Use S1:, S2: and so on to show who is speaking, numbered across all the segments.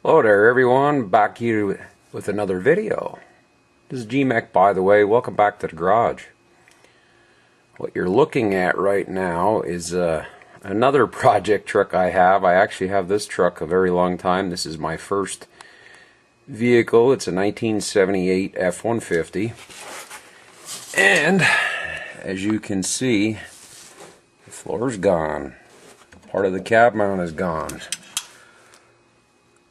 S1: Hello there everyone, back here with another video. This is GMEC, by the way. Welcome back to the garage. What you're looking at right now is another project truck I have. I actually have this truck a very long time. This is my first vehicle. It's a 1978 F-150. And as you can see, the floor's gone. Part of the cab mount is gone.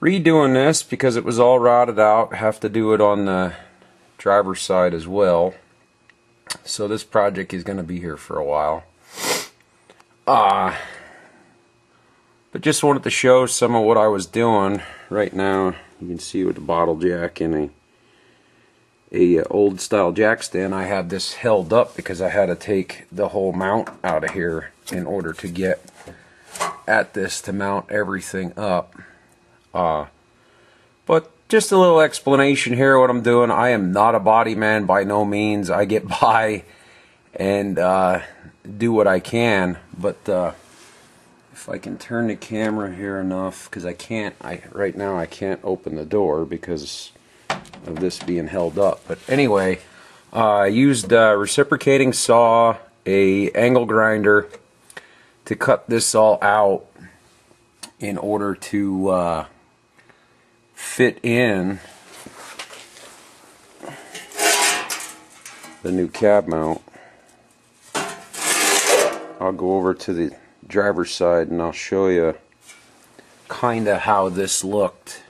S1: Redoing this because it was all rotted out. Have to do it on the driver's side as well. So this project is going to be here for a while. But just wanted to show some of what I was doing. Right now you can see with the bottle jack in a old style jack stand, I have this held up because I had to take the whole mount out of here in order to get at this to mount everything up. But just a little explanation here what I'm doing. I am not a body man by no means. I get by and do what I can, but if I can turn the camera here enough, because right now I can't open the door because of this being held up. But anyway, I used a reciprocating saw, a angle grinder to cut this all out in order to fit in the new cab mount. I'll go over to the driver's side and I'll show you kinda how this looked.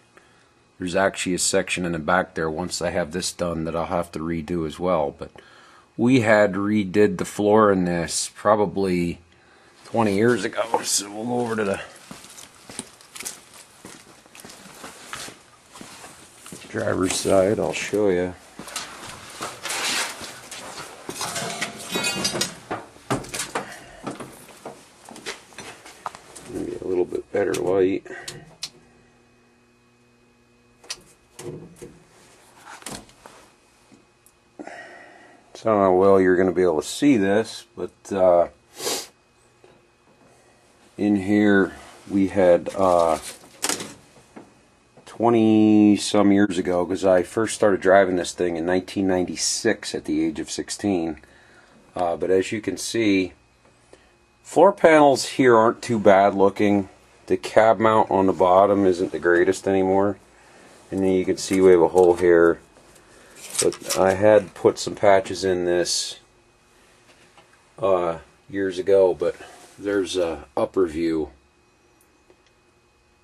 S1: There's actually a section in the back there once I have this done that I'll have to redo as well, but we had redid the floor in this probably 20 years ago. So we'll go over to the driver's side. I'll show you. Maybe a little bit better light. So I don't know how well you're going to be able to see this, but in here we had 20 some years ago, because I first started driving this thing in 1996 at the age of 16. But as you can see, floor panels here aren't too bad looking. The cab mount on the bottom isn't the greatest anymore, and then you can see we have a hole here. But I had put some patches in this years ago, but there's a upper view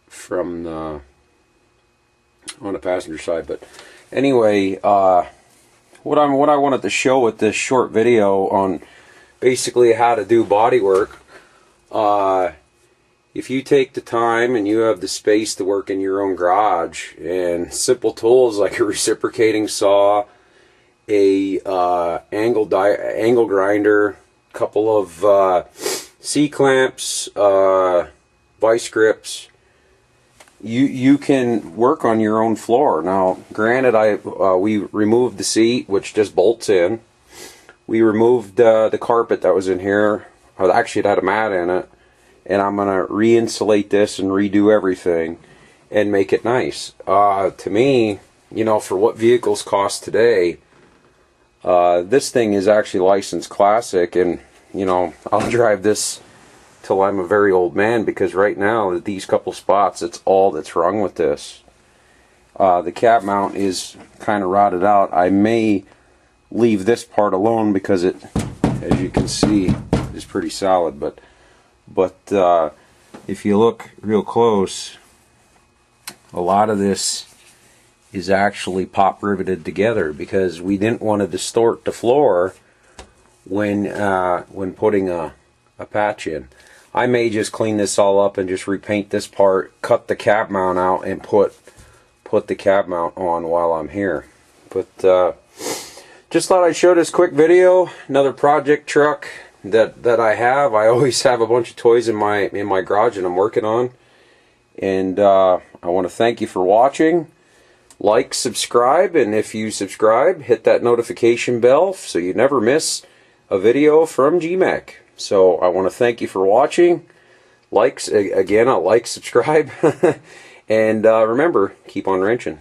S1: from the on the passenger side. But anyway, what I wanted to show with this short video on basically how to do body work, if you take the time and you have the space to work in your own garage, and simple tools like a reciprocating saw, a angle grinder, couple of C-clamps, vice grips, you can work on your own floor. Now granted, we removed the seat, which just bolts in. We removed the carpet that was in here. Actually, it had a mat in it, and I'm gonna re-insulate this and redo everything and make it nice. To me, you know, for what vehicles cost today, this thing is actually licensed classic, and you know, I'll drive this till I'm a very old man, because right now these couple spots, it's all that's wrong with this. The cab mount is kind of rotted out. I may leave this part alone because it, as you can see, is pretty solid, but if you look real close, a lot of this is actually pop riveted together because we didn't want to distort the floor when putting a patch in. I may just clean this all up and just repaint this part, cut the cab mount out, and put the cab mount on while I'm here. But just thought I'd show this quick video. Another project truck that I have. I always have a bunch of toys in my garage that I'm working on. And I want to thank you for watching. Like, subscribe, and if you subscribe, hit that notification bell so you never miss a video from GMEC. So I want to thank you for watching. Likes, again, I'll like, subscribe, And remember, keep on wrenching.